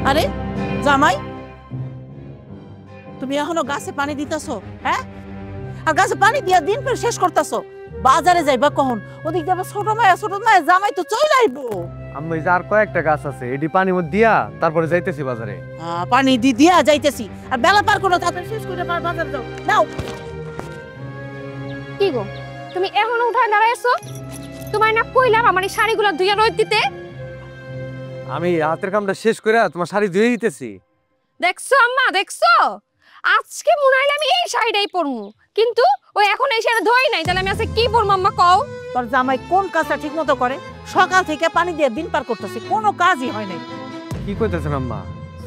আরে জামাই, তুমি এখনো গাছে পানি দিতেছো? হ্যাঁ, আর গাছে পানি দিয়া দিন পর শেষ করতেছো। বাজারে যাইবা কখন? ওদিক যাবে ছোট মায়া জামাই তো চলে আইবো। আমি আর কয়েকটা গাছ আছে, এটি পানি মধ্যে দিয়া তারপরে যাইতেছি বাজারে। পানি দিয়া যাইতেছি, আর বেলা পার করো, তাড়াতাড়ি শেষ করে বাজারে যাও। নাও। কি গো, তুমি এখনো উঠায় দাঁড়াইছো? তোমার না কইলাম আমার এই শাড়িগুলো ধুইয়া রোদ দিতে? আমি হাতের কামটা শেষ করে তোমার শাড়ি ধুয়ে দিতেছি। দেখছো আম্মা, দেখছো? আজকে মনে হইলো আমি এই শাড়িটাই পরমু, কিন্তু ওই এখন এই শাড়ি ধোই নাই, তাহলে আমি আজকে কি পরবো আম্মা কও? তোর জামাই কোন কাজটা ঠিক মতো করে? সকাল থেকে পানি দিয়ে দিন পার করতেছে, কোনো কাজই হয় নাই। কি কইতেছেন আম্মা?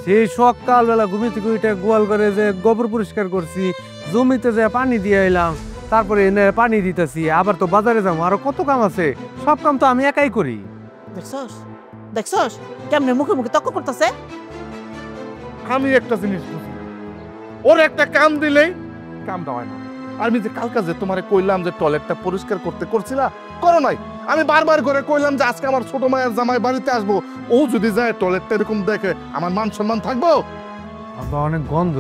সেই সকালবেলা ঘুমি থেকে উঠে গোয়াল করে যে গোবর পরিষ্কার করছি, জমিতে যে পানি দিয়ে এলাম, তারপরে এনে পানি দিতেছি, আবার তো বাজারে যাবো, আরো কত কাম আছে। সব কাম তো আমি একাই করি। দেখছস দেখছস কেমনে মুখে মুখে তর্ক করতেছে? আমি একটা জিনিস বুঝি, ওর একটা কাম দিলেই কামটা হয় না। আমি যে কালকে যে তোমারে কইলাম যে টয়লেটটা পরিষ্কার করতে করছিলা, করো নাই। আমি বারবার করে কইলাম যে আজকে আমার ছোট মায়ের জামাই বাড়িতে আসবো, ও যদি যায় টয়লেটটা এরকম দেখে আমার মান সম্মান থাকবো? আব্বা অনেক গন্ধ,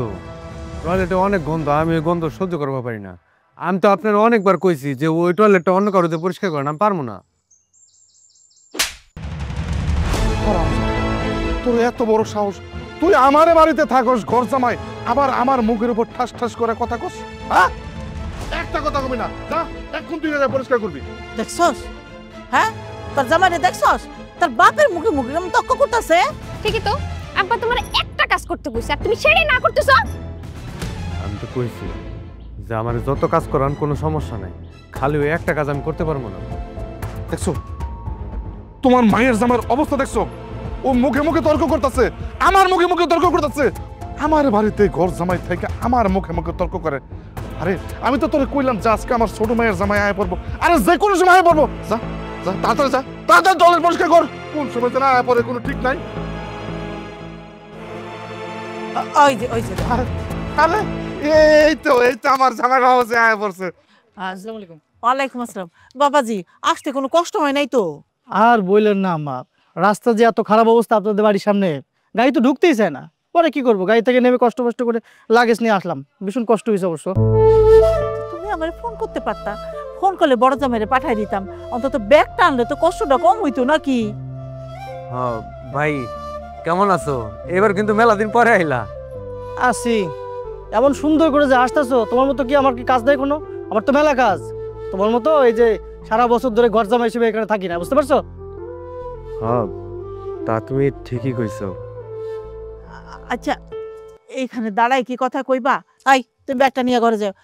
টয়লেটে অনেক গন্ধ, আমি ওই গন্ধ সহ্য করতে পারি না। আমি তো আপনার অনেকবার কইছি যে ওই টয়লেটটা অন্য কারোতে পরিষ্কার করেন, আমি পারবো না। তোর এত বড় সাহস, তুই আমারে বাড়িতে থাকস ঘর জামাই, আবার আমার মুখের উপর ঠাস ঠাস করে কথা কস? হ্যাঁ, একটা কথা কবি না, যা এখন তুই পরিষ্কার করবি। দেখছস? হ্যাঁ, তোর জামাইরে দেখছস? তার বাপের মুখে মুখে কেমন তর্ক করতেছে? ঠিকই তো, আব্বা তোমার একটা কাজ করতে কইছে আর তুমি সেটাই না করতেছো। আমি তো কইছি যে আমার যত কাজ করান কোনো সমস্যা নাই, খালি ওই একটা কাজ আমি করতে পারবো না। দেখছো তোমার মায়ের জামার অবস্থা, দেখছো? ও মুখে মুখে তর্ক করতেছে, আমার মুখে মুখে তর্ক করতেছে। আমার বাড়িতে ঘর জামাই থেকে আমার মুখে মুখে তর্ক করে। আরে আমি তো তোরে কইলাম যে আজকে আমার ছোট মায়ের জামাই আয় পড়বো, আরে যে কোনো সময় আয় পড়বো। যা যা তাড়াতাড়ি যা, তাড়াতাড়ি টয়লেট পরিষ্কার কর। কোন সময় না আয় পড়ে কোনো ঠিক নাই। ওই যে আরে এই তো আমার জামাই বাবা আয় পড়ছে। আসসালামু আলাইকুম। ওয়ালাইকুম আসসালাম। বাবাজি, আসতে কোনো কষ্ট হয় নাই তো? আর বললেন না আম্মা, রাস্তা যে এত খারাপ অবস্থা আপনাদের বাড়ির সামনে, গাড়ি তো ঢুকতেই চায় না। পরে কি করবো, গাড়ি থেকে নেমে কষ্ট করে লাগেজ নিয়ে আসলাম। ভীষণ কষ্ট হয়েছে অবশ্য। তুমি আমারে ফোন করতে পারতা, ফোন করলে বড় জামাইরে পাঠাই দিতাম, অন্তত ব্যাগ টানলে তো কষ্টটা কম হইতো নাকি? হ্যাঁ ভাই, কেমন আছো? এবার কিন্তু মেলা দিন পরে আইলা। আসি, এমন সুন্দর করে যে আসতেছো, তোমার মতো কি আমার কি কাজ দেয় কোনো? আমার তো মেলা কাজ। তোমার মতো এই যে সারা বছর ধরে ঘর জামাই হিসেবে এখানে থাকি না, বুঝতে পারছো? হ্যাঁ, তা তুমি ঠিকই কইছো। আচ্ছা, এইখানে দাঁড়াই কি কথা কইবা? আই, তুমি ব্যাগটা নিয়ে ঘরে যাও।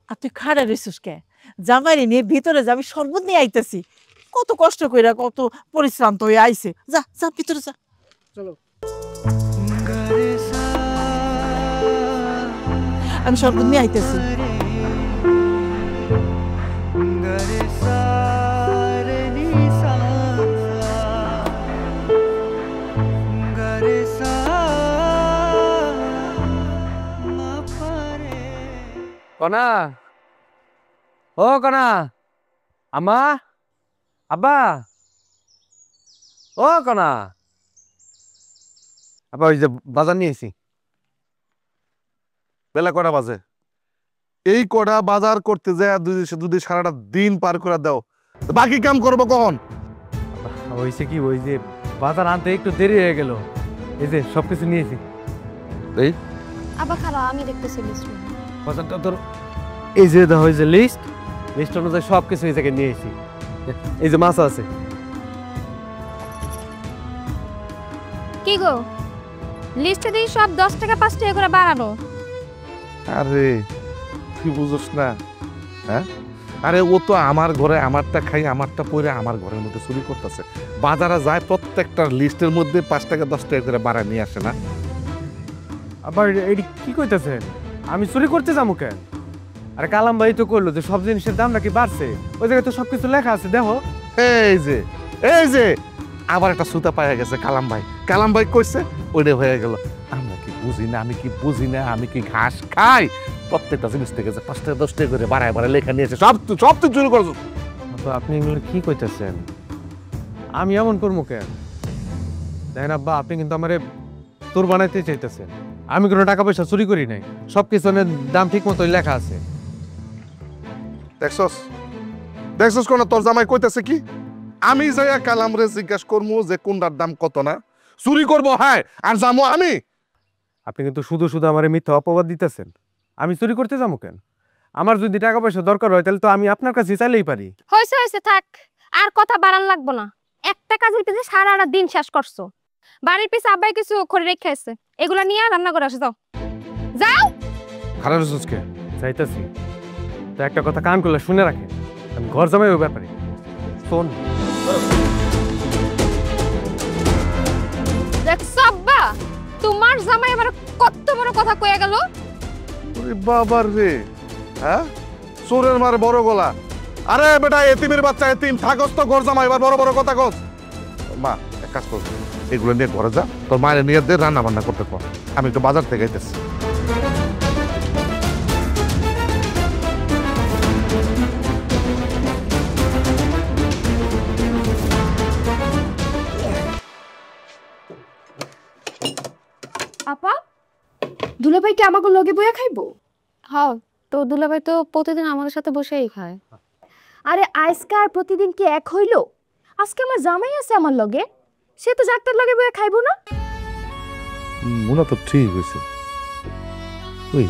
আর তুই খাড়া রইছিস কে? জামাইরে নিয়ে ভিতরে যাবি, শরবত নিয়ে আইতেছি। কত কষ্ট কইরা, কত পরিশ্রান্ত হয়ে আইছে। যা যা ভিতরে যা। চলো। আমি শরবত নিয়ে আইতেছি। কনা, ও কনা, আম্মা, আব্বা, ও কনা, আব্বা ওই যে বাজার নিয়েছি। বেলা কটা বাজে? এই কটা বাজার করতে যায় দুধে সারাটা দিন পার করে দাও, বাকি কাম করবো কখন? হয়েছে কি, ওই যে বাজার আনতে একটু দেরি হয়ে গেল, এই যে সবকিছু নিয়েছি। এই আব্বা খারাপ, আমি দেখতেছি লিস্ট। বাজারটা তোর এই যে দেখা হয়েছে লিস্ট অনুযায়ী সবকিছু এই জায়গায় নিয়েছি। এই যে মাছ আছে। কি গো, লিস্টে দিয়ে সব 10 টাকা 5 টাকা করে বাড়ানো। আরে তুই বুঝছ না? হ্যাঁ, আরে ও তো আমার ঘরে আমারটা খাই আমারটা পরে আমার ঘরের মধ্যে চুরি করতেছে। বাজারে যায় প্রত্যেকটা লিস্টের মধ্যে 5 টাকা 10 টাকা করে বাড়া নিয়ে আসে না। আবার এইটি কি কইতেছেন? আমি চুরি করতে যাবো কেন? আরে কালাম ভাই তো করলো যে সব জিনিসের দাম নাকি বাড়ছে, ওই জায়গায় তো সবকিছু লেখা আছে, দেখো। এই যে আবার একটা সুতা পাওয়া গেছে। কালাম ভাই কইছে ওইটা হয়ে গেল। আমরা কি বুঝি না? আমি কি বুঝি না? আমি কি ঘাস খাই? প্রত্যেকটা জিনিস থেকে যে 5 টাকা 10 টাকা করে বাড়ায় লেখা নিয়েছে, সব তুই চুরি করছো। আপনি এগুলো কি কইতেছেন? আমি এমন করবো কেন? দেখেন আব্বা, আপনি কিন্তু আমারে চোর বানাইতে চাইতেছেন। আমি কোনো টাকা পয়সা চুরি করি নাই, সব কিছুর দাম ঠিক মতোই লেখা আছে। দেখছস দেখছস কোন তোর জামাই কইতেছে কি? আমি যাইয়া কালামরে জিজ্ঞাসা করবো যে কোনটার দাম কত না, চুরি করবো হ্যাঁ আর যাবো আমি। আপনি কিন্তু শুধু শুধু আমার মিথ্যা অপবাদ দিতেছেন। আমি চুরি করতে যাবো কেন? আমার যদি টাকা পয়সা দরকার হয় তাহলে তো আমি আপনার কাছে চাইলেই পারি। হয়েছে হয়েছে, থাক, আর কথা বাড়ান লাগবো না। একটা কাজের পিছনে সারাটা দিন শেষ করছো। বাড়ির পিছে আব্বাই কিছু করে রেখে আসছে, এগুলা নিয়ে রান্না করে আসো, যাও যাও। খারাপ সুচকে চাইতেছি তো একটা কথা কান করলে শুনে রাখেন, আমি ঘর জামাই ওই ব্যাপারে শোন। দেখছো আব্বা, তোমার জামাই আবার কত বড় কথা কয়ে গেল। ওরে বাবার রে, হ্যাঁ চোরের মার বড় গলা। আরে বেটা এতিমের বাচ্চা, এতিম থাকস তো ঘর জামাই, এবার বড় বড় কথা কস। মা এক কাজ কর, এগুলো নিয়ে ঘরে যা, তোর মায়ের নিয়ে দে রান্না বান্না করতে কর, আমি একটু বাজার থেকে আইতেছি। আপা, দুলাভাই কি আমাকে লগে বইয়া খাইবো? হ্যাঁ, তো দুলাভাই তো প্রতিদিন আমাদের সাথে বসেই খায়। আরে আজকে আর প্রতিদিন কি এক হইল? আজকে আমার জামাই আছে আমার লগে, সে তো ডাক্তার লগে বইয়া খাইবো না? মুনা তো ঠিক হয়েছে। ওই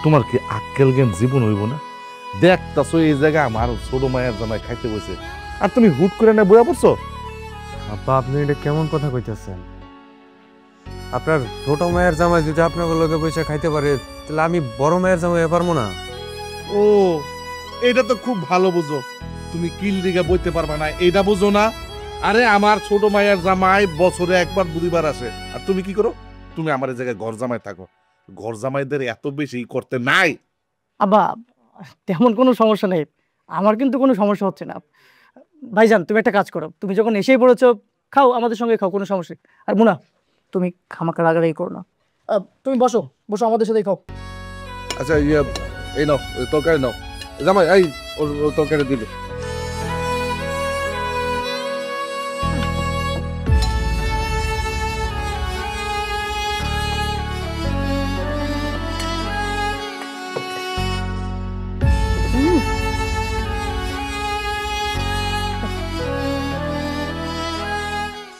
তোমার কি আক্কেল জ্ঞান জীবন হইব না? দেখতাছো এই জায়গায় আমার ছোট মায়ের জামাই খাইতে বসে, আর তুমি হুট করে না বইয়া পড়ছো। আব্বা আপনি এটা কেমন কথা কইতেছেন? আপনার ছোট মায়ের জামাই যদি আপনার লগে পয়সা খাইতে পারে তাহলে আমি বড় মায়ের জামাই পারবো না? ও এটা তো খুব ভালো বুঝো, তুমি কিল দিকে বইতে পারবা না এইটা বুঝো না। আরে আমার ছোট মায়ের জামাই বছরে একবার দুইবার আসে, আর তুমি কি করো? তুমি আমার এই জায়গায় ঘর জামাই থাকো। ঘর জামাইদের এত বেশি করতে নাই। আব্বা তেমন কোনো সমস্যা নেই, আমার কিন্তু কোনো সমস্যা হচ্ছে না। ভাইজান তুমি একটা কাজ করো, তুমি যখন এসেই পড়েছো খাও, আমাদের সঙ্গে খাও, কোনো সমস্যা নেই। আর মুনা তুমি খামাকা রাগারাগি করো না, তুমি বসো বসো আমাদের সাথেই খাও। আচ্ছা এই নাও তরকারি নাও, জামাই এই ওর তরকারি দিবে।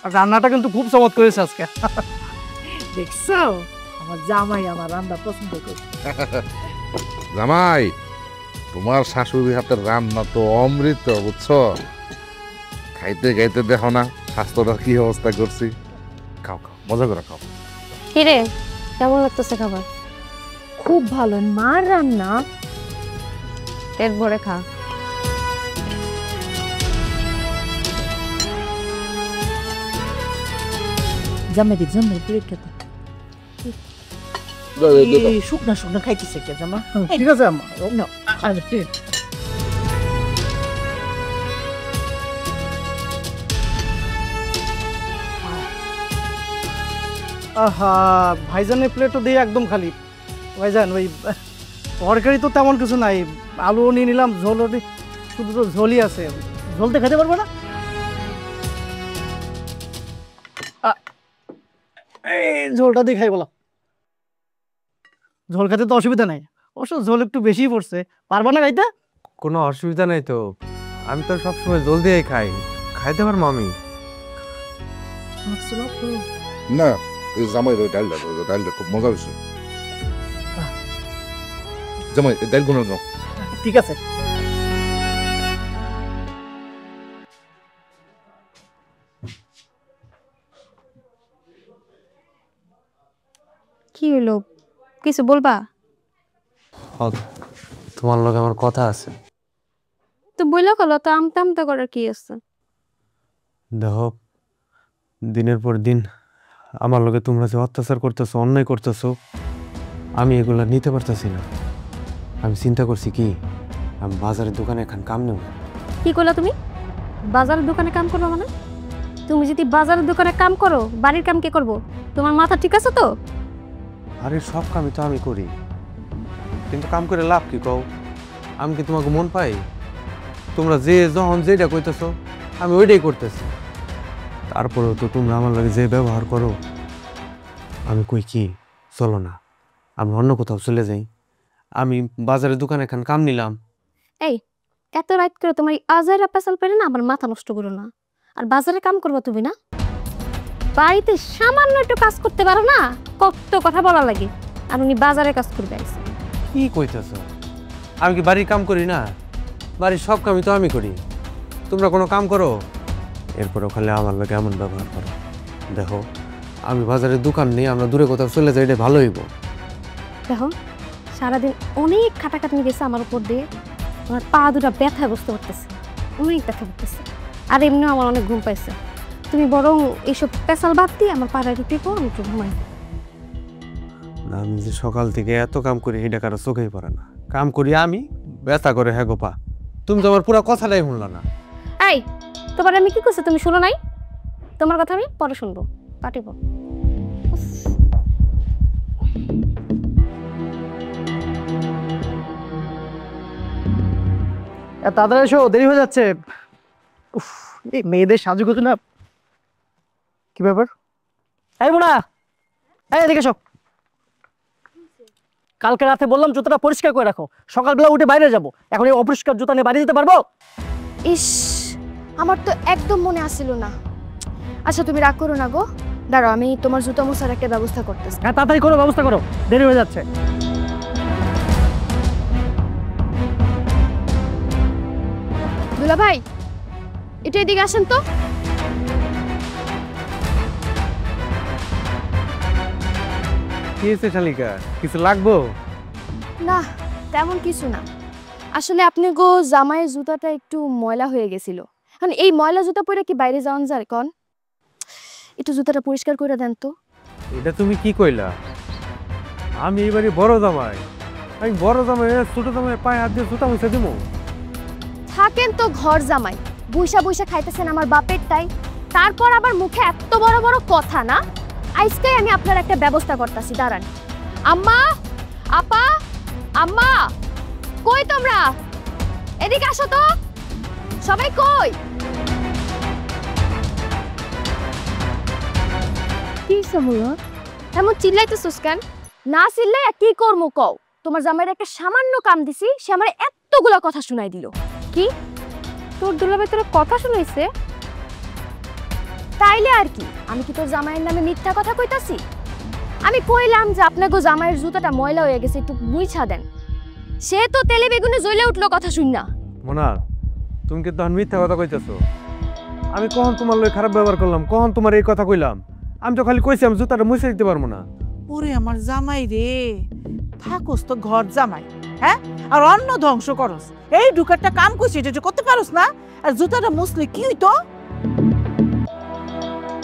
আর রান্নাটা কিন্তু খুব চমৎকার হয়েছে আজকে। দেখছো আমার জামাই আমার রান্না পছন্দ করে। জামাই তোমার শাশুড়ি হাতের রান্না তো অমৃত, বুঝছো? খাইতে খাইতে দেখো না স্বাস্থ্যটার কি অবস্থা করছি। খাও খাও, মজা করে খাও। কিরে, কেমন লাগতেছে খাবার? খুব ভালো, মার রান্না। পেট ভরে খা। জামাই দিক জামাই প্লেট খেতে শুকনা শুকনা খাইতেছে কে জামা? ঠিক আছে আম্মা। নাও, আর প্লেট। আহা ভাইজানের প্লেটও দিয়ে একদম খালি। ভাইজান ওই তরকারি তো তেমন কিছু নাই, আলুও নিয়ে নিলাম, ঝোলও শুধু তো ঝোলই আছে, ঝোলতে খেতে পারবো না। এই ঝোলটা দিয়ে খাই বলো, ঝোল খেতে তো অসুবিধা নাই, অবশ্য ঝোল একটু বেশি পড়ছে, পারবা না খাইতে? কোনো অসুবিধা নেই তো, আমি তো সবসময় জল দিয়েই খাই, খাইতে পারবো আমি। না এই জামাই ডালটা খুব মজা হয়েছে। জামাই ডাল গুলো নাও। ঠিক আছে। কি হলো, কিছু বলবা? তোমার লগে আমার কথা আছে। তো বইলা কলো, তো আমতা আমতা করার কি আছে? দেখো দিনের পর দিন আমার লগে তোমরা যে অত্যাচার করতেছো, অন্যায় করতেছো, আমি এগুলা নিতে পারতেছি না। আমি চিন্তা করছি কি আমি বাজারের দোকানে এখন কাম নেব। কি করলা তুমি? বাজারের দোকানে কাম করবো মানে? তুমি যদি বাজারের দোকানে কাম করো, বাড়ির কাম কে করবো? তোমার মাথা ঠিক আছে তো? আরে সব কামই তো আমি করি, কিন্তু কাম করে লাভ কি কও? আমি কি তোমাকে মন পাই? তোমরা যে যখন যেটা কইতেছো আমি ওইটাই করতেছি, তারপরেও তো তোমরা আমার লাগে যে ব্যবহার করো আমি কই কি চলো না আমরা অন্য কোথাও চলে যাই। আমি বাজারের দোকানে এখান কাম নিলাম। এই এত রাত করে তোমার আজাইরা পেছাল পেরে না আমার মাথা নষ্ট করো না। আর বাজারে কাম করবা তুমি না, বাড়িতে সামান্য একটু কাজ করতে পারো না, কত কথা বলা লাগে। আর উনি বাজারে কাজ করবে আইছে। কি কইতেছ? আমি কি বাড়ির কাম করি না? বাড়ির সব কামই তো আমি করি। তোমরা কোনো কাম করো, এরপরে খালি আমার লোক এমন ব্যবহার করো। দেখো আমি বাজারের দোকান নিয়ে আমরা দূরে কোথাও চলে যাই, এটা ভালো হইব। দেখো সারাদিন অনেক খাটাখাটনি গেছে আমার উপর দিয়ে, আমার পা দুটা ব্যথা বুঝতে পারতেছে, অনেক ব্যথা করতেছে। আর এমনিও আমার অনেক ঘুম পাইছে। তুমি বরং এইসব পেশাল বাদ দিয়ে আমার পাড়ায় রুটি করো, আমি একটু ঘুমাই। না আমি যে সকাল থেকে এত কাম করি এটা কারো চোখেই পড়ে না। কাম করি আমি, ব্যথা করে হ্যাঁ গো পা। তুমি তো আমার পুরো কথাটাই শুনলা না। এই তোমার আমি কি করছি তুমি শুনো নাই? তোমার কথা আমি পরে শুনবো, পাঠিব। তাড়াতাড়ি এসো, দেরি হয়ে যাচ্ছে। উফ, এই মেয়েদের সাজুগুজু না। কি ব্যাপার? এই মুনা, এই এদিকে এসো। কালকে রাতে বললাম জুতাটা পরিষ্কার করে রাখো, সকালবেলা উঠে বাইরে যাব। এখন এই অপরিষ্কার জুতা নিয়ে বাইরে যেতে পারবো? ইস, আমার তো একদম মনে আসছিল না। আচ্ছা তুমি রাগ করো না গো, দাঁড়াও আমি তোমার জুতা মোছার একটা ব্যবস্থা করতেছি। হ্যাঁ তাড়াতাড়ি করো, ব্যবস্থা করো, দেরি হয়ে যাচ্ছে। দুলা ভাই একটু এদিকে আসেন তো। কি হয়েছে শালিকা, কিছু লাগবো? না তেমন কিছু না, আসলে আপনি গো জামাইয়ের জুতাটা একটু ময়লা হয়ে গেছিল। মানে এই ময়লা জুতা পরে কি বাইরে যাওয়ান যায় কন? একটু জুতাটা পরিষ্কার করে দেন তো। এটা তুমি কি কইলা? আমি এবারে বড় জামাই, আমি বড় জামাই ছোট জামাই পায়ে হাত দিয়ে জুতা মুছে দিব? থাকেন তো ঘর জামাই, বইসা বইসা খাইতেছেন আমার বাপের টাই, তারপর আবার মুখে এত বড় বড় কথা না। আজকেই আমি আপনার একটা ব্যবস্থা করতেছি, দাঁড়ান। আম্মা, আপা, আম্মা কই তোমরা? এদিকে আসো তো, সবাই কই? কি হলো? এমন চিল্লাইতেছিস কেন? না চিল্লাই কি করবো কও? তোমার জামাইয়ের একটা সামান্য কাম দিছি, সে আমার এতগুলা কথা শুনাই দিল। কি তোর দুলাভাই তোর কথা শুনাইছে? তাইলে আর কি, আমি কি তোর জামাইয়ের নামে মিথ্যা কথা কইতাছি? আমি কইলাম যে আপনাকে জামাইয়ের জুতাটা ময়লা হয়ে গেছে, একটু মুইছা দেন। সে তো তেলে বেগুনে জ্বলে উঠলো কথা শুন না। মোনা তুমি কি তখন মিথ্যা কথা কইতেছো? আমি কখন তোমার লই খারাপ ব্যবহার করলাম? কখন তোমার এই কথা কইলাম? আমি তো খালি কইছি আমি জুতাটা মুছে দিতে পারবো না। ওরে আমার জামাই রে, থাকোস তো ঘর জামাই, হ্যাঁ? আর অন্য ধ্বংস করস। এই ঢুকারটা কাম করছিস, এটা করতে পারোস না? আর জুতাটা মুছলে কি হইতো?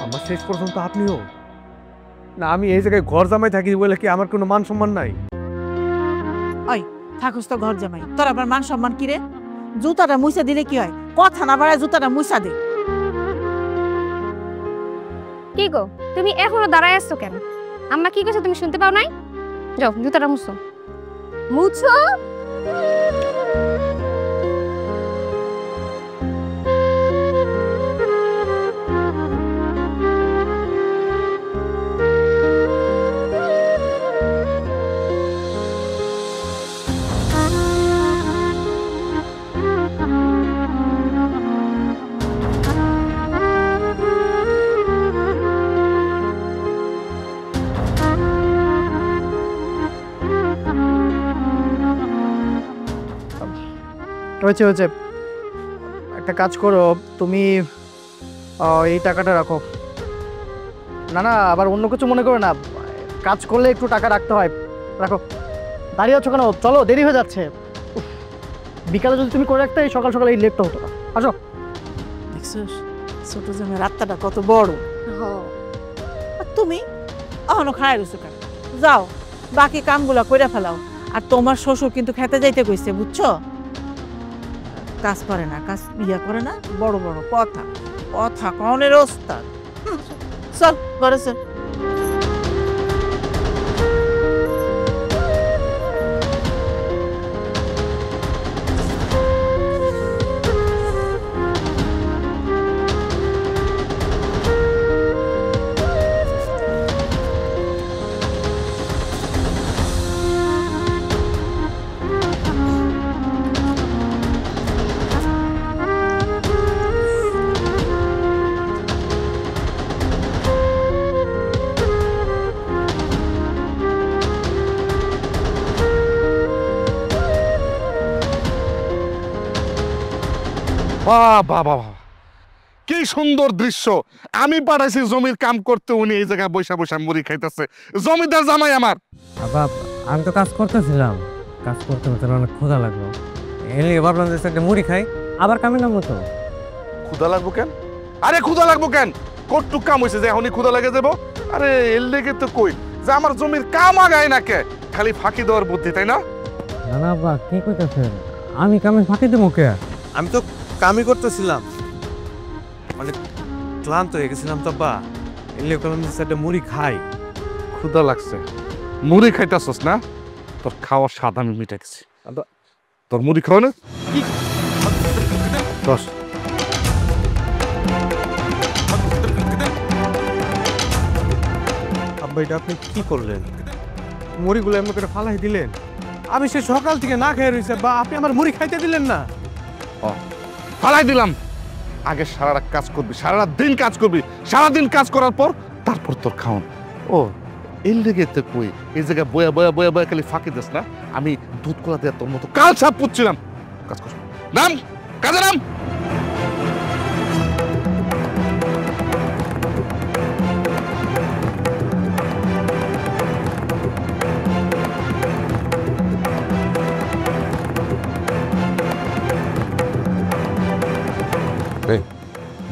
আমার শেষ পর্যন্ত আপনিও না। আমি এই জায়গায় ঘর জামাই থাকি বলে কি আমার কোনো মান সম্মান নাই? ওই থাকোস তো ঘর জামাই, তোর আবার মান সম্মান কি রে? জুতাটা মুছা দিলে কি হয়? কথা না বাড়ায় জুতাটা মুছা দে। কি গো তুমি এখনো দাঁড়ায় আসছো কেন? আম্মা কি কইছে তুমি শুনতে পাও নাই? যাও জুতাটা মুছো। মুছো? হয়েছে হয়েছে, একটা কাজ করো তুমি, এই টাকাটা রাখো। না না, আবার অন্য কিছু মনে করো না, কাজ করলে একটু টাকা রাখতে হয়। রাখো। দাঁড়িয়ে আছো কেন? চলো, দেরি হয়ে যাচ্ছে। উফ, বিকালে যদি তুমি করে রাখতে সকাল সকাল এই লেটটা হতো না। আসো। দেখছিস ছোট জামাই রাস্তাটা কত বড়। আর তুমি এখনো খায় রয়েছো কেন? যাও বাকি কামগুলা কইরা ফেলাও। আর তোমার শ্বশুর কিন্তু খেতে যাইতে কইছে, বুঝছো? কাজ করে না, কাজ ইয়া করে না, বড় বড় কথা কথা কনের ওস্তাদ। চল ঘরে চল। বাহ বাহ বাহ, কি সুন্দর দৃশ্য। আমি পাঠাইছি জমির কাম করতে, উনি এই জায়গায় বৈশা বৈশা মুড়ি খাইতেছে। জমিদার জামাই আমার। বাপ আমি তো কাজ করতেছিলাম, কাজ করতে করতে অনেক ক্ষুধা লাগলো, এলে ভাবলাম যে একটা মুড়ি খাই, আবার কামে নামো তো। ক্ষুধা লাগবো কেন? আরে ক্ষুধা লাগবো কেন? কটটুক কাম হয়েছে যে এখনই ক্ষুধা লেগে যাবো? আরে এর লেগে তো কই যে আমার জমির কাম আগায় না কে, খালি ফাঁকি দেওয়ার বুদ্ধি, তাই না? না না বা কি কইতাছেন, আমি কামে ফাঁকি দেবো কে? আমি তো কামই করতেছিলাম, মানে ক্লান্ত হয়ে গেছিলাম তো বা, এলে কলম একটা মুড়ি খাই। ক্ষুধা লাগছে, মুড়ি খাইতেছস না? তোর খাওয়ার স্বাদ আমি মিটাইছি। তোর মুড়ি খাও না? দশ আব্বা এটা আপনি কি করলেন? মুড়িগুলো এমন করে ফালাই দিলেন, আমি সে সকাল থেকে না খেয়ে রয়েছে, বা আপনি আমার মুড়ি খাইতে দিলেন না। ফালাই দিলাম। আগে সারা রাত কাজ করবি, সারা রাত দিন কাজ করবি, সারাদিন কাজ করার পর তারপর তোর খাওন। ও এর লেগে তো কই এই জায়গায় বয়া বয়া বয়া বয়া খালি ফাঁকি দিস না। আমি দুধ কলা দিয়ে তোর মতো কাল সাপ পুচ্ছিলাম। কাজ কর, নাম কাজে নাম।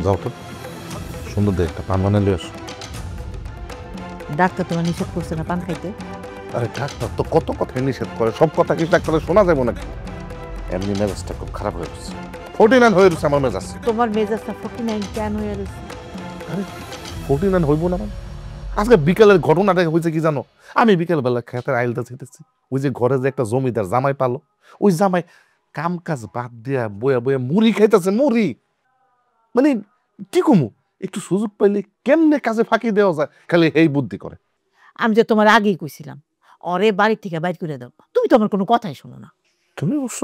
যাও তো, সুন্দর দেখ একটা পান বানালে আসো। ডাক্তার তোমার নিষেধ করছে না পান খাইতে? আরে ডাক্তার তো কত কথাই নিষেধ করে, সব কথা কি ডাক্তারের শোনা যাবে নাকি? এমনি মেজাজটা খুব খারাপ হয়ে গেছে, 49 হয়ে গেছে আমার মেজাজ। তোমার মেজাজটা 49 কেন হয়ে গেছে? আরে 49 হইব না মানে? আজকে বিকেলের ঘটনাটা হয়েছে কি জানো? আমি বিকেলবেলা খেতের আইলটা ছেটেছি, ওই যে ঘরে যে একটা জমিদার জামাই পালো, ওই জামাই কাম কাজ বাদ দিয়া বয়া বয়া মুড়ি খাইতেছে। মুড়ি মানে কি কমু, একটু সুযোগ পাইলে কেমনে কাজে ফাঁকি দেওয়া যায়, খালি এই বুদ্ধি করে। আমি যে তোমার আগেই কইছিলাম ওরে বাড়ি থেকে বাইর করে দাও, তুমি তো আমার কোনো কথাই শোনো না। তুমি অবশ্য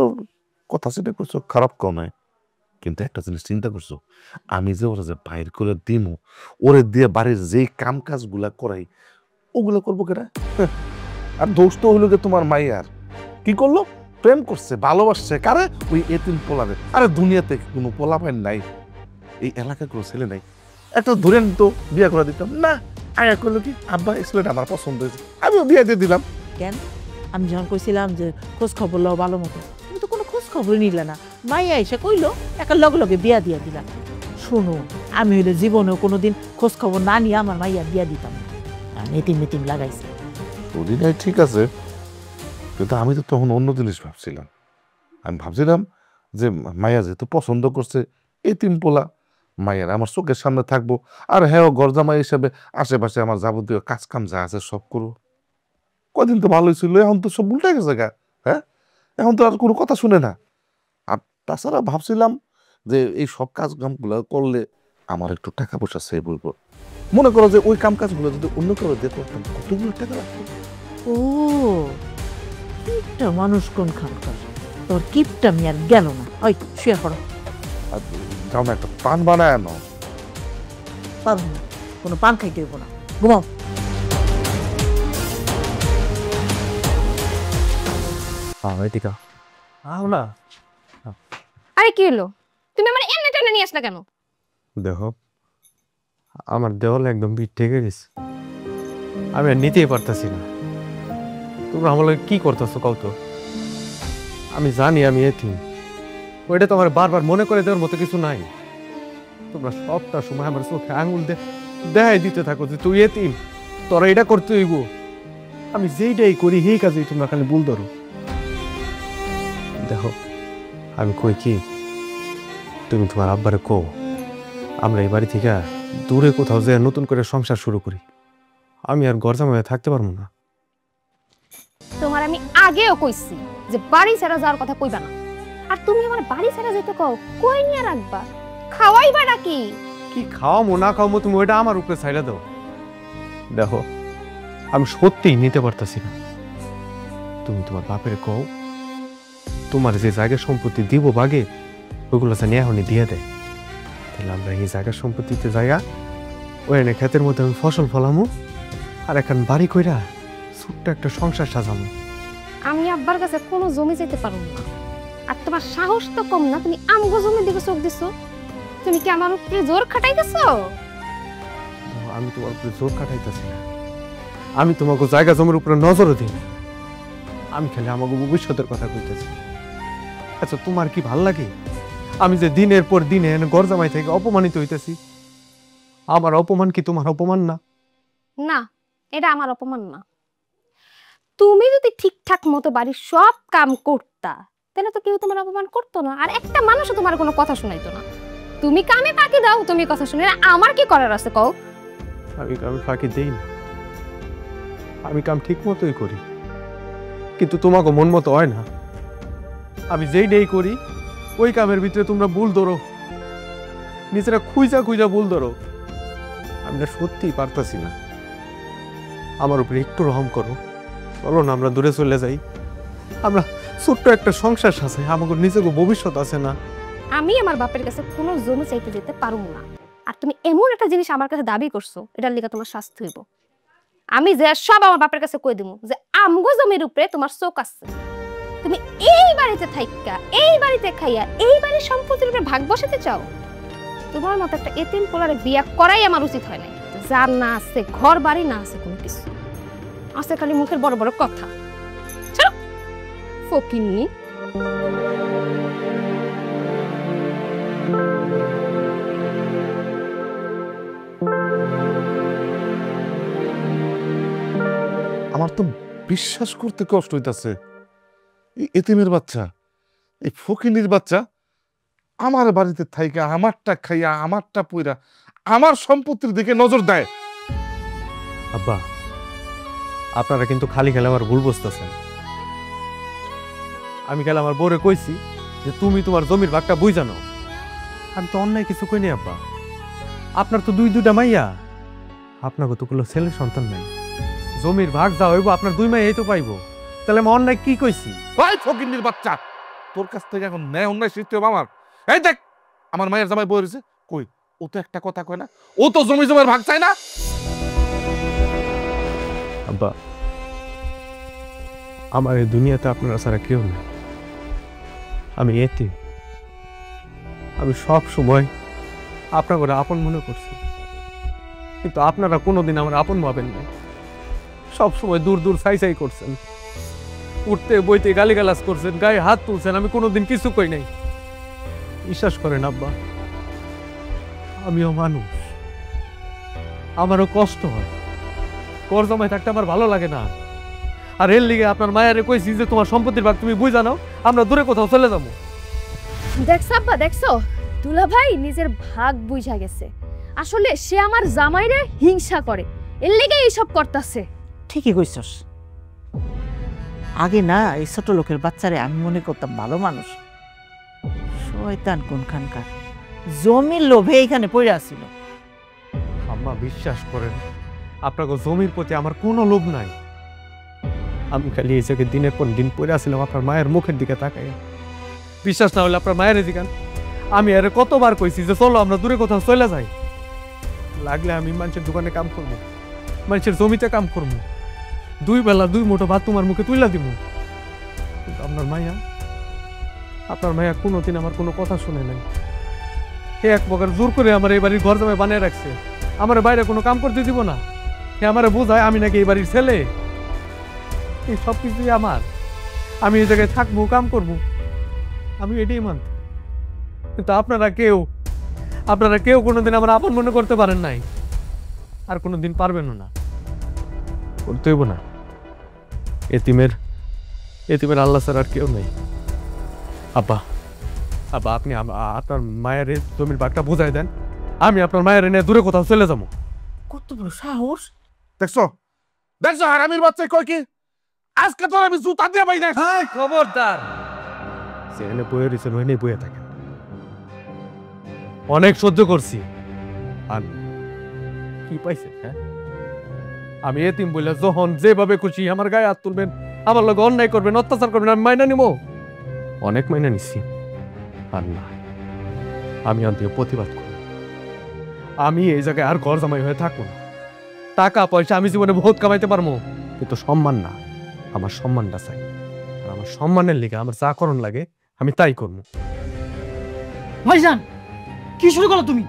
কথা সেটা করছো, খারাপ কও নাই, কিন্তু একটা জিনিস চিন্তা করছো, আমি যে ওরা যে বাইর করে দিমু, ওরে দিয়ে বাড়ির যেই কাম কাজ গুলা করাই, ওগুলো করবো কেনা? আর দোষ তো হইলো যে তোমার মাইয়ার। কি করলো? প্রেম করছে, ভালোবাসছে কারে? ওই এতিম পোলারে। আরে দুনিয়াতে কোনো পোলা পায় নাই, এই এলাকায় কোনো ছেলে নাই, একটা ধরেন তো বিয়ে করে দিতাম না। আয়া করলো কি, আব্বা এই ছেলেটা আমার পছন্দ হয়েছে, আমিও বিয়ে দিয়ে দিলাম। কেন? আমি যখন কইছিলাম যে খোঁজ খবর লও ভালো মতো, তুমি তো কোনো খোঁজ খবরই নিলে না। মাইয়া এসে কইলো একটা লগে লগে বিয়া দিয়া দিলাম। শোনো, আমি হইলে জীবনেও কোনোদিন খোঁজ খবর না নিয়ে আমার মাইয়া বিয়া দিতাম না। এতিম মেতিম লাগাইছে। ওদিনাই ঠিক আছে, কিন্তু আমি তো তখন অন্য জিনিস ভাবছিলাম। আমি ভাবছিলাম যে মায়া যেহেতু পছন্দ করছে, এতিম পোলা, মায়ের আমার চোখের সামনে থাকবো, আর হ্যাঁ গরজামাই হিসাবে আশেপাশে আমার যাবতীয় কাজ কাম যা আছে সব করবো। কদিন তো ভালোই ছিল, এখন তো সব উল্টে গেছে গা। হ্যাঁ, এখন তো আর কোনো কথা শুনে না। আর তাছাড়া ভাবছিলাম যে এই সব কাজ কামগুলো করলে আমার একটু টাকা পয়সা সেভ হইব। মনে করো যে ওই কাম কাজগুলো যদি অন্য কারো দিতে পারতাম, কতগুলো টাকা লাগতো। ও কিপটা মানুষ কোন খানকার, তোর কিপটা আমি আর গেল না। ওই শুয়ে পড়ো। আর যাও না, একটা পান বানায় আনো। পারবো না, কোনো পান খাইতে হইব না, ঘুমাও। এদিকা আও না। আরে কি হলো, তুমি আমার এমনি টেনে নিয়ে আসলা কেন? দেখো আমার দেওয়াল একদম পিঠ থেকে গেছে, আমি আর নিতেই পারতাছি না। তোমরা আমার লগে কি করতেছো কও তো? আমি জানি আমি এতিম, ওইটা তো আমার বারবার মনে করে দেওয়ার মতো কিছু নাই। তোমরা সবটা সময় আমার চোখে আঙুল দেখাই দিতে থাকো যে তুই এতিম, তোরা এটা করতে হইব। আমি যেইটাই করি সেই কাজেই তোমরা খালি ভুল ধরো। দেখো আমি কই কি, তুমি তোমার আব্বারে কও আমরা এই বাড়ি থেকে দূরে কোথাও যে নতুন করে সংসার শুরু করি। আমি আর ঘর জামাইয়া থাকতে পারবো না। তোমার আমি আগেও কইছি যে বাড়ি ছেড়ে যাওয়ার কথা কইবা না, আর তুমি আমার বাড়ি ছেড়ে যেতে কও, কই নিয়ে রাখবা? খাওয়াইবা নাকি? কি খাওয়ামো না খাওয়ামো তুমি ওইটা আমার উপরে ছাইড়া দাও। দেখো আমি সত্যিই নিতে পারতাছি না। তুমি তোমার বাপের কও তোমার যে জায়গা সম্পত্তি দিব বাগে, ওইগুলো জানি এখনই দিয়ে দেয়, তাহলে আমরা এই জায়গা সম্পত্তিতে জায়গা ওই এনে ক্ষেতের মধ্যে আমি ফসল ফলামো, আর এখন বাড়ি কইরা ছোট্ট একটা সংসার সাজামো। আমি আব্বার কাছে কোনো জমি যেতে পারবো না। আর তোমার সাহস তো কম না, তুমি আমগো জমির দিকে চোখ দিছো। তুমি কি আমার উপরে জোর খাটাইতেছো? আমি তোমার উপরে জোর কাটাইতেছি না, আমি তোমাকে জায়গা জমির উপরে নজরও দিই না, আমি খালি আমাকে ভবিষ্যতের কথা কইতেছি। আচ্ছা তোমার কি ভাল লাগে আমি যে দিনের পর দিনে ঘর জামাই থেকে অপমানিত হইতেছি? আমার অপমান কি তোমার অপমান না? না, এটা আমার অপমান না। তুমি যদি ঠিকঠাক মতো বাড়ির সব কাম করতা তাহলে তো কেউ তোমার অপমান করতো না, আর একটা মানুষও তোমার কোনো কথা শোনাইতো না। তুমি কামে ফাঁকি দাও, তুমি কথা শুনে, আমার কি করার আছে কও? আমি ফাঁকি দেই না, আমি কাম ঠিক মতোই করি, কিন্তু তোমাকে মন মতো হয় না। আমি যেই ডেই করি ওই কামের ভিতরে তোমরা ভুল ধরো, নিজেরা খুঁজা খুঁজা ভুল ধরো। আমি না সত্যিই পারতাছি না, আমার উপরে একটু রহম করো, বলো না আমরা দূরে চলে যাই, আমরা ছোট্ট একটা সংসার আছে, আমাকে নিজেকে ভবিষ্যৎ আছে না। আমি আমার বাপের কাছে কোনো জমি চাইতে যেতে পারবো না, আর তুমি এমন একটা জিনিস আমার কাছে দাবি করছো, এটার লিগে তোমার শাস্তি হইব। আমি যে সব আমার বাপের কাছে কই দিমু যে আমগো জমির উপরে তোমার চোখ আছে, তুমি এই বাড়িতে থাইকা এই বাড়িতে খাইয়া এই বাড়ির সম্পত্তির উপরে ভাগ বসাতে চাও। তোমার মতো একটা এতিম পোলারে বিয়া করাই আমার উচিত হয় নাই, যার না আছে ঘর বাড়ি, না আছে কোনো কিছু, আছে খালি মুখের বড় বড় কথা। চলো ফকিন্নি। আমার তো বিশ্বাস করতে কষ্ট হইতাছে, এই এতিমের বাচ্চা, এই ফকিনীর বাচ্চা আমার বাড়িতে থাইকা আমারটা খাইয়া আমারটা পইরা আমার সম্পত্তির দিকে নজর দেয়। আব্বা আপনারা কিন্তু খালি খেলে আমার ভুল বুঝতেছেন। আমি খেলে আমার বউরে কইছি যে তুমি তোমার জমির ভাগটা বুঝ জানো, আমি তো অন্যায় কিছু কইনি আব্বা। আপনার তো দুইটা মাইয়া, আপনাকে তো কোনো ছেলে সন্তান নাই, জমির ভাগ যা হইব আপনার 2 মাইয়াই তো পাইবো, তাহলে আমি অন্যায় কি কইছি? ভাই ফকিনীর বাচ্চা, তোর কাছ থেকে এখন ন্যায় অন্যায় সৃষ্টি হবে আমার। এই দেখ আমার মায়ের জামাই বই রয়েছে, কই ও তো একটা কথা কয় না, ও তো জমি জমার ভাগ চায় না। আব্বা আমার এই দুনিয়াতে আপনারা ছাড়া কেউ নেই, আমি এতিম। আমি সব সময় আপনার করে আপন মনে করছি, কিন্তু আপনারা কোনোদিন আমার আপন ভাবেন নাই, সব সময় দূর দূর সাই করছেন, উঠতে বইতে গালিগালাজ করছেন, গায়ে হাত তুলছেন, আমি কোনোদিন কিছু কই নাই। বিশ্বাস করেন আব্বা, আমিও মানুষ, আমারও কষ্ট হয়, ঘর জমায় থাকতে আমার ভালো লাগে না। আর এর লিগে আপনার মায়ারে কইছি যে তোমার সম্পত্তির ভাগ তুমি বুঝা নাও, আমরা দূরে কোথাও চলে যাবো। দেখছো আব্বা, দেখছো দুলা ভাই নিজের ভাগ বুঝা গেছে। আসলে সে আমার জামাইরে হিংসা করে, এর লেগে এইসব করতেছে। ঠিকই কইছস, আগে না এই ছোট লোকের বাচ্চারে আমি মনে করতাম ভালো মানুষ, শয়তান কোনখানকার, জমির লোভে এখানে পড়ে আসছিল। আম্মা বিশ্বাস করেন, আপনাকে জমির প্রতি আমার কোনো লোভ নাই, আমি খালি এই জায়গায় দিনের পর দিন পড়ে আসছিলাম আপনার মায়ের মুখের দিকে তাকাই। বিশ্বাস না হলে আপনার মায়ের দিকান, আমি আরে কতবার কইছি যে চলো আমরা দূরে কোথাও চলে যাই, লাগলে আমি মানুষের দোকানে কাম করবো, মানুষের জমিতে কাম করবো, 2 বেলা 2 মুঠো ভাত তোমার মুখে তুইলা দিব। কিন্তু আপনার মায়া কোনোদিন আমার কোনো কথা শুনে নাই, হে এক প্রকার জোর করে আমার এই বাড়ির ঘর জামাই বানিয়ে রাখছে, আমার বাইরে কোনো কাম করতে দিব না, হে আমারে বোঝায় আমি নাকি এই বাড়ির ছেলে। এই সব কিছুই আমার, আমি এই জায়গায় থাকবো, কাম করবো, আমি এটাই মানতে। কিন্তু আপনারা কেউ কোনোদিন আমার আপন মনে করতে পারেন নাই, আর কোনোদিন পারবেনও না, করতে হইব না। এতিমের আল্লাহ ছাড়া আর কেউ নেই। আব্বা আপনি আপনার মায়ের জমির ভাগটা বুঝাই দেন, আমি আপনার মায়ের নিয়ে দূরে কোথাও চলে যাবো। কত বড় সাহস! দেখছো দেখছো হারামির বাচ্চা কয় কি, আজকে তোর আমি জুতা দিয়ে পাই না। খবরদার, সেখানে বয়ে রয়েছেন ওই নিয়ে বয়ে থাকেন, অনেক সহ্য করছি, আর কি পাইছেন? হ্যাঁ, আমি এতিম বললে যখন যেভাবে খুশি আমার গায়ে হাত তুলবেন, আমার লোক অন্যায় করবেন, অত্যাচার করবেন, আমি মাইনা নিব, অনেক মাইনা নিচ্ছি। আর না, আমি আর দিয়ে প্রতিবাদ করব, আমি এই জায়গায় আর ঘর জামাই হয়ে থাকবো না। টাকা পয়সা আমি জীবনে বহুত কামাইতে পারবো, কিন্তু সম্মান না, আমার সম্মানটা চাই। আর আমার সম্মানের লিগে আমার যা করণ লাগে আমি তাই করবো। ভাইজান কি শুরু করো তুমি?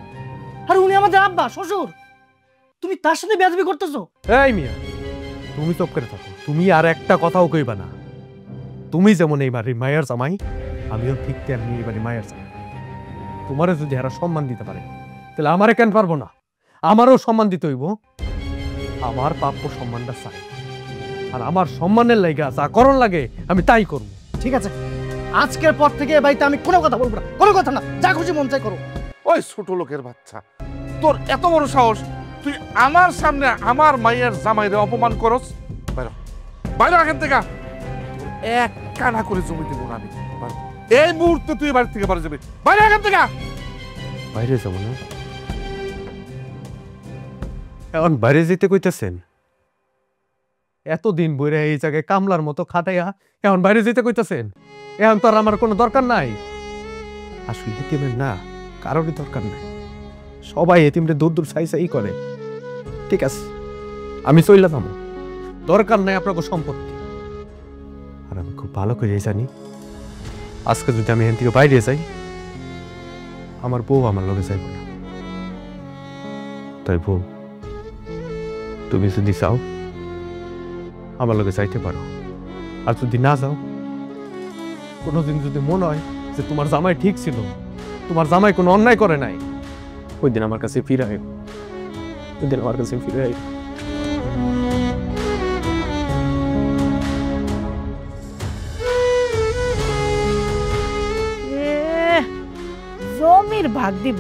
আর উনি আমাদের আব্বা শ্বশুর, তুমি তার সাথে বেয়াদবি করতেছো? এই মিয়া, তুমি চুপ করে থাকো। তুমি আর একটা কথাও কইবা না। তুমি যেমন এই বাড়ির মায়ের জামাই, আমিও ঠিক তেমনি এই বাড়ির মায়ের জামাই। তোমারে যদি এরা সম্মান দিতে পারে, তাহলে আমারে কেন পারবো না? আমারও সম্মান দিতে হইব। আমার প্রাপ্য সম্মানটা চাই, আর আমার সম্মানের লাইগা যা করণ লাগে আমি তাই করব। ঠিক আছে, আজকের পর থেকে এই বাড়িতে আমি কোনো কথা বলবো না, কোনো কথা না, যা খুশি মন চাই করো। ওই ছোট লোকের বাচ্চা, তোর এত বড় সাহস, তুই আমার সামনে আমার মায়ের জামাইরে অপমান করস? বাইরে বাইরে এখান থেকে, এক কানা করে জমি দেবো না আমি। বাইরে। এই মুহূর্তে তুই বাড়ি থেকে বাইরে যাবি, বাইরে এখান থেকে। বাইরে যাবো না? এখন বাইরে যেতে কইতেছেন? এতদিন বইরা এই জায়গায় কামলার মতো খাটাইয়া এখন বাইরে যেতে কইতেছেন? এখন তো আর আমার কোনো দরকার নাই। আসলে এতিমের না কারোরই দরকার নাই, সবাই এতিমরে দূর দূর চাই চাই করে। ঠিক আছে, আমি চইলা যাবো, দরকার নাই আপনাকে সম্পত্তি। আর আমি খুব ভালো করে জানি, আজকে যদি আমি এখান থেকে বাইরে যাই, আমার বউ আমার লগে যাইব না। তাই বউ, তুমি যদি চাও আমার লগে যাইতে পারো, আর যদি না যাও, কোনোদিন যদি মনে হয় যে তোমার জামাই ঠিক ছিল, তোমার জামাই কোনো অন্যায় করে নাই, ওই দিন আমার কাছে ফিরে আয়, ওই দিন আমার কাছে ফিরে আয়। জমির ভাগ দিব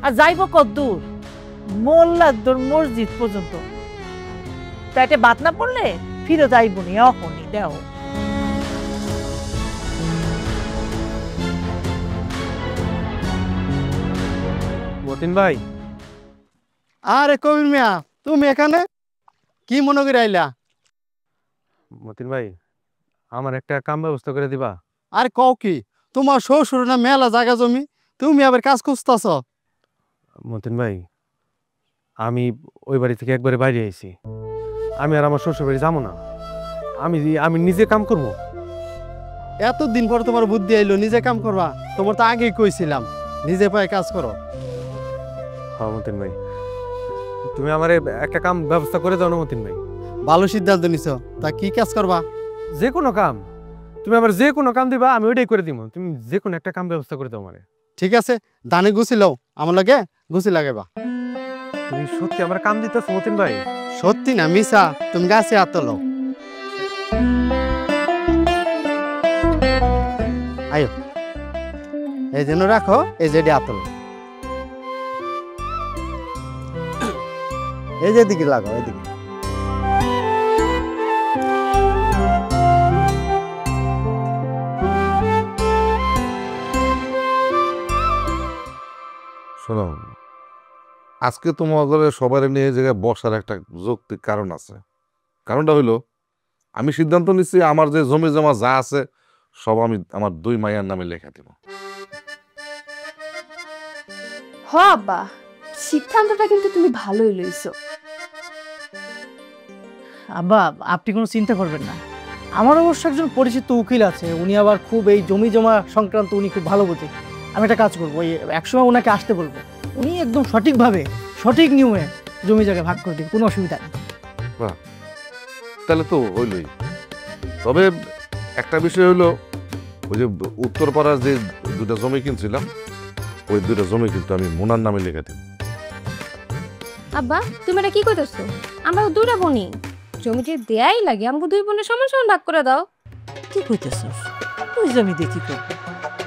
আর যাইব কদ্দূর? মোল্লার মসজিদ পর্যন্ত। পেটে ভাত না পড়লে ফিরে যাইব নি, এখনই দেও। মতিন ভাই। আরে কবির মিয়া, তুমি এখানে কি মনে করে আইলা? মতিন ভাই, আমার একটা কাম ব্যবস্থা করে দিবা? আরে কও কি, তোমার শ্বশুর না মেলা জায়গা জমি, তুমি আবার কাজ খুঁজতেছ? মতিন ভাই, আমি ওই বাড়ি থেকে একবারে বাইরে আইছি। আমি আর আমার শ্বশুর বাড়ি যাবো না। আমি নিজে কাম করব। এতদিন পর তোমার বুদ্ধি আইলো নিজে কাম করবা? তোমার তো আগেই কইছিলাম নিজে পায়ে কাজ করো। হ্যাঁ মতিন ভাই, তুমি আমার একটা কাম ব্যবস্থা করে দাও না মতিন ভাই। ভালো সিদ্ধান্ত নিছো, তা কি কাজ করবা? যে কোনো কাম, তুমি আমার যে কোনো কাম দিবা আমি ওইটাই করে দিব। তুমি যে কোনো একটা কাম ব্যবস্থা করে দাও আমারে। ঠিক আছে, ধানে গুছি লও, আমার লাগে গুছি লাগাইবা। তুমি সত্যি আমার কাম দিতেছো মতিন ভাই? সত্যি না মিছা? তুমি গাছে হাত লও। আয়ো, এই জন্য রাখো, এই যে হাত লও, এই যে দিকে লাগাও, এদিকে। শোনো, আজকে তোমাদের সবার নিয়ে এই জায়গায় বসার একটা যৌক্তিক কারণ আছে। কারণটা হইলো, আমি সিদ্ধান্ত নিচ্ছি আমার যে জমি জমা যা আছে সব আমি আমার দুই মায়ের নামে লেখা দেব। হ আব্বা, সিদ্ধান্তটা কিন্তু তুমি ভালোই লইছো। আব্বা আপনি কোনো চিন্তা করবেন না, আমার অবশ্য একজন পরিচিত উকিল আছে, উনি আবার খুব এই জমি জমা সংক্রান্ত উনি খুব ভালো বোঝে। আমি একটা কাজ করবো, ওই একসময় ওনাকে আসতে বলবো, উনি একদম সঠিকভাবে সঠিক নিয়মে জমি জায়গা ভাগ করে দেবে, কোনো অসুবিধা নেই। বাহ, তাহলে তো হইলই। তবে একটা বিষয় হইলো, ওই যে উত্তরপাড়ার যে দুটা জমি কিনছিলাম, ওই দুটা জমি কিন্তু আমি মোনার নামে লিখে দেব। আব্বা তুমি এটা কি কইতেছো? আমরা দুইটা বোনই, জমিটি দেয়াই লাগে, আমাকে দুই বোনের সমান সমান ভাগ করে দাও। কি কইতেছস? তুই জমি দিয়ে কি করবি?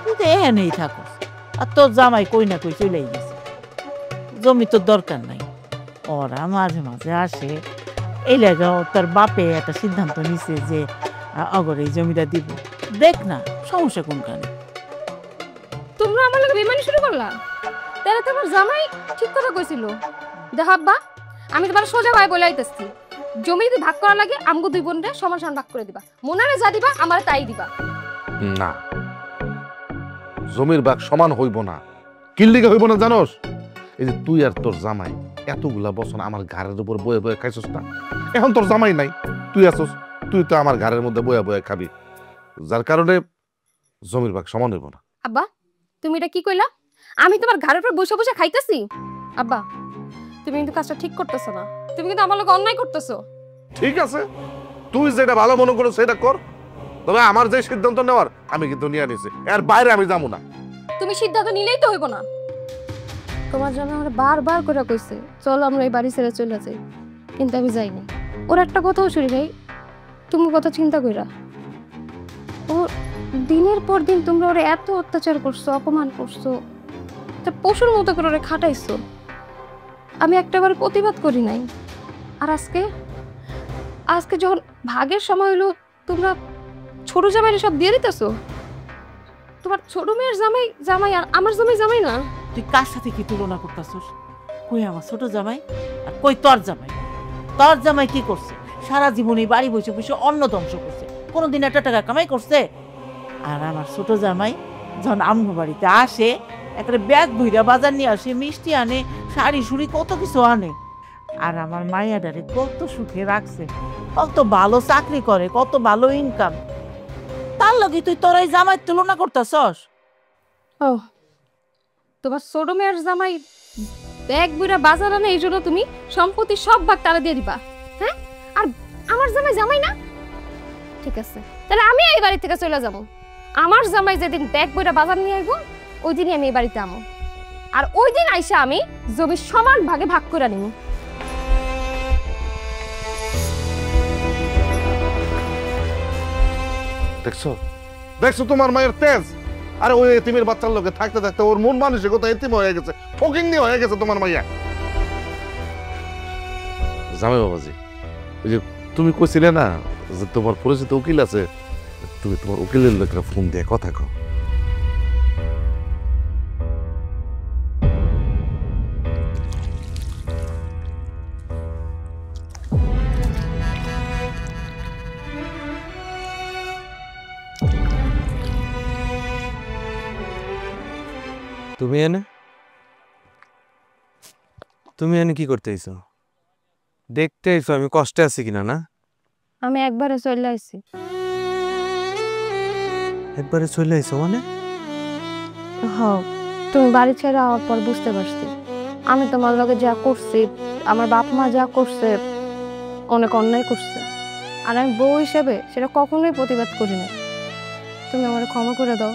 তুই তো এখানেই থাকস, আর তোর জামাই কই না কই চলেই গেছে। জমি তোর দরকার নাই। ওরা মাঝে মাঝে আসে, এই লেগে তোর বাপে একটা সিদ্ধান্ত নিছে যে অগর এই জমিটা দিব। দেখ না সমস্যা কোনখানে। তোমরা আমার লাগে বেমানি শুরু করলা? তাহলে তোমার জামাই ঠিক কথা কইছিল। দেখো আব্বা, আমি তোমার সোজা ভাই বলে আইতেছি, জমি যদি ভাগ করা লাগে আমগো দুই বোনরে সমান সমান ভাগ করে দিবা। মোনারে যা দিবা আমারে তাই দিবা। না, জমির ভাগ সমান হইব না। কিল্লিকে হইব না জানোস? এই যে তুই আর তোর জামাই এতগুলা বছর আমার ঘাড়ের উপর বয়ে বয়ে খাইছস না, এখন তোর জামাই নাই, তুই আসস, তুই তো আমার ঘাড়ের মধ্যে বয়ে বয়ে খাবি। যার কারণে জমির ভাগ সমান হইব না। আব্বা তুমি এটা কি কইলা? আমি তোমার ঘরের উপর বসে বসে খাইতেছি? আব্বা তুমি কিন্তু কাজটা ঠিক করতেছো না, তুমি কিন্তু আমার লোক অন্যায় করতেছো। ঠিক আছে, তুই যেটা ভালো মনে করো সেটা কর, তবে আমার যে সিদ্ধান্ত নেওয়ার আমি কিন্তু নিয়ে নিছি, এর বাইরে আমি যাবো না। তুমি সিদ্ধান্ত নিলেই তো হইব না। তোমার জন্য আমার বারবার করে কইছে চলো আমরা এই বাড়ি ছেড়ে চলে যাই, কিন্তু আমি যাইনি। ওর একটা কথাও শুনি নাই তুমি কথা চিন্তা কইরা। ও দিনের পর দিন তোমরা ওরে এত অত্যাচার করছো, অপমান করছো, পশুর মতো করে ওরে খাটাইছো। আমি একটাবার প্রতিবাদ করি নাই। আর আজকে আজকে যখন ভাগের সময় হলো তোমরা ছোট জামাইরে সব দিয়ে দিতেছো। তোমার ছোট মেয়ের জামাই জামাই আর আমার জামাই জামাই না। তুই কার সাথে কি তুলনা করতেছস? কই আমার ছোট জামাই আর কই তোর জামাই? তোর জামাই কি করছে? সারা জীবন এই বাড়ি বসে বসে অন্ন ধ্বংস করছে, কোনোদিন একটা টাকা কামাই করছে? আর আমার ছোট জামাই যখন আমগো বাড়িতে আসে একটা ব্যাগ ভইরা বাজার নিয়ে আসে, মিষ্টি আনে, শাড়ি শুড়ি কত কিছু আনে। আর আমার মাইয়াডারে কত সুখে রাখছে, কত ভালো চাকরি করে, কত ভালো ইনকাম। তার লগে তুই তোরাই জামাই তুলনা করতেছস? ও তোমার ছোট মেয়ের জামাই ব্যাগ বুড়া বাজার আনে, এই জন্য তুমি সম্পত্তি সব ভাগ তারা দিয়ে দিবা? হ্যাঁ, আর আমার জামাই জামাই না? ঠিক আছে, তাহলে আমি এই বাড়ি থেকে চলে যাব। আমার জামাই যেদিন ব্যাগ বুড়া বাজার নিয়ে আইব ওই দিনই আমি এই বাড়িতে আমো, আর ওই দিন আইসা আমি জমি সমান ভাগে ভাগ করে নিব। দেখছো দেখছো তোমার মায়ের তেজ? আরে ওই এতিমের বাচ্চার লোকে থাকতে থাকতে ওর মন মানসিকতা এতিম হয়ে গেছে, ফকিন্নি হয়ে গেছে তোমার মাইয়া। জামাই বাবাজি, ওই যে তুমি কইছিলে না যে তোমার পরিচিত উকিল আছে, তুমি তোমার উকিলের লোকেরা ফোন দিয়ে কথা কও। তুমি এনে কি করতে আইছো? দেখতে আইছো আমি কষ্টে আছি কিনা না? আমি একবারে চলে আইছি। একবারে চলে আইছো মানে? হ্যাঁ, তুমি বাড়ি ছেড়ে আওয়ার পর বুঝতে পারছি আমি তোমার লগে যা করছি, আমার বাপ মা যা করছে অনেক অন্যায় করছে। আর আমি বউ হিসেবে সেটা কখনোই প্রতিবাদ করি না। তুমি আমার ক্ষমা করে দাও।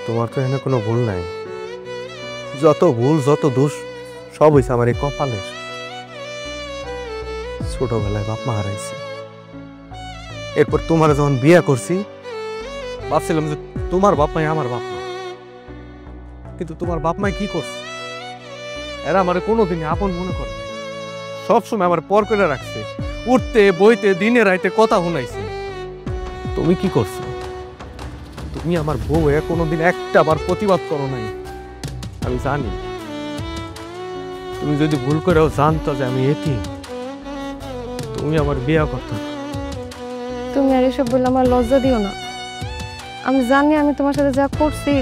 তোমার তো এখানে কোনো ভুল নাই। যত ভুল যত দোষ সব হয়েছে আমার এই কপালের। ছোটবেলায় বাপ মা হারাইছি, এরপর তোমার যখন বিয়ে করছি ভাবছিলাম যে তোমার বাপ মাই আমার বাপ মা, কিন্তু তোমার বাপ মাই কি করছে? এরা আমার কোনোদিনই আপন মনে করে নাই, সবসময় আমার পর করে রাখছে, উঠতে বইতে দিনে রাইতে কথা শুনাইছে। তুমি কি করছো? তুমি আমার বউ হয়ে কোনোদিন একটা বার প্রতিবাদ করো নাই। আমি জানি তুমি যদি ভুল করেও জানতো যে আমি এতিম, তুমি আমার বিয়ে করতো না। তুমি আর এসব বললে আমার লজ্জা দিও না। আমি জানি আমি তোমার সাথে যা করছি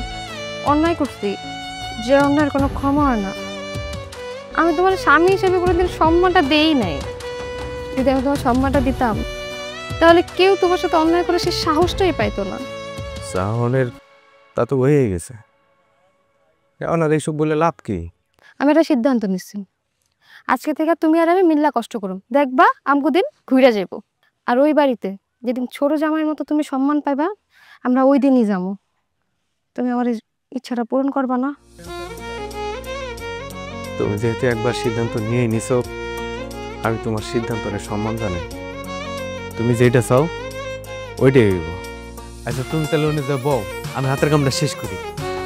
অন্যায় করছি, যে অন্যায়ের কোনো ক্ষমা হয় না। আমি তোমার স্বামী হিসেবে কোনোদিন সম্মানটা দেই নাই। যদি আমি তোমার সম্মানটা দিতাম তাহলে কেউ তোমার সাথে অন্যায় করে সে সাহসটাই পাইতো না। সাহনের তা তো হয়ে গেছে, এখন আর এইসব বলে লাভ কি? আমি একটা সিদ্ধান্ত নিচ্ছি, আজকে থেকে তুমি আর আমি মিল্লা কষ্ট করো, দেখবা আমগো দিন ঘুরে যাবো। আর ওই বাড়িতে যেদিন ছোট জামাইয়ের মতো তুমি সম্মান পাইবা আমরা ওই দিনই যাবো। তুমি আমার ইচ্ছাটা পূরণ করবা না? তুমি যেহেতু একবার সিদ্ধান্ত নিয়ে নিছো, আমি তোমার সিদ্ধান্তের সম্মান জানাই। তুমি যেটা চাও ওইটাই হইব। আচ্ছা তুমি তাহলে উনি যা বউ, আমি হাতের কামটা শেষ করি।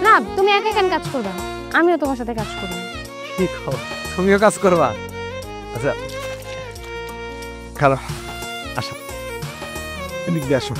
না, তুমি একা কেন কাজ করবে? আমিও তোমার সাথে কাজ করবো। ঠিক হোক, তুমিও কাজ করবা। আচ্ছা খারাপ, আসো এদিক দিয়ে আসো।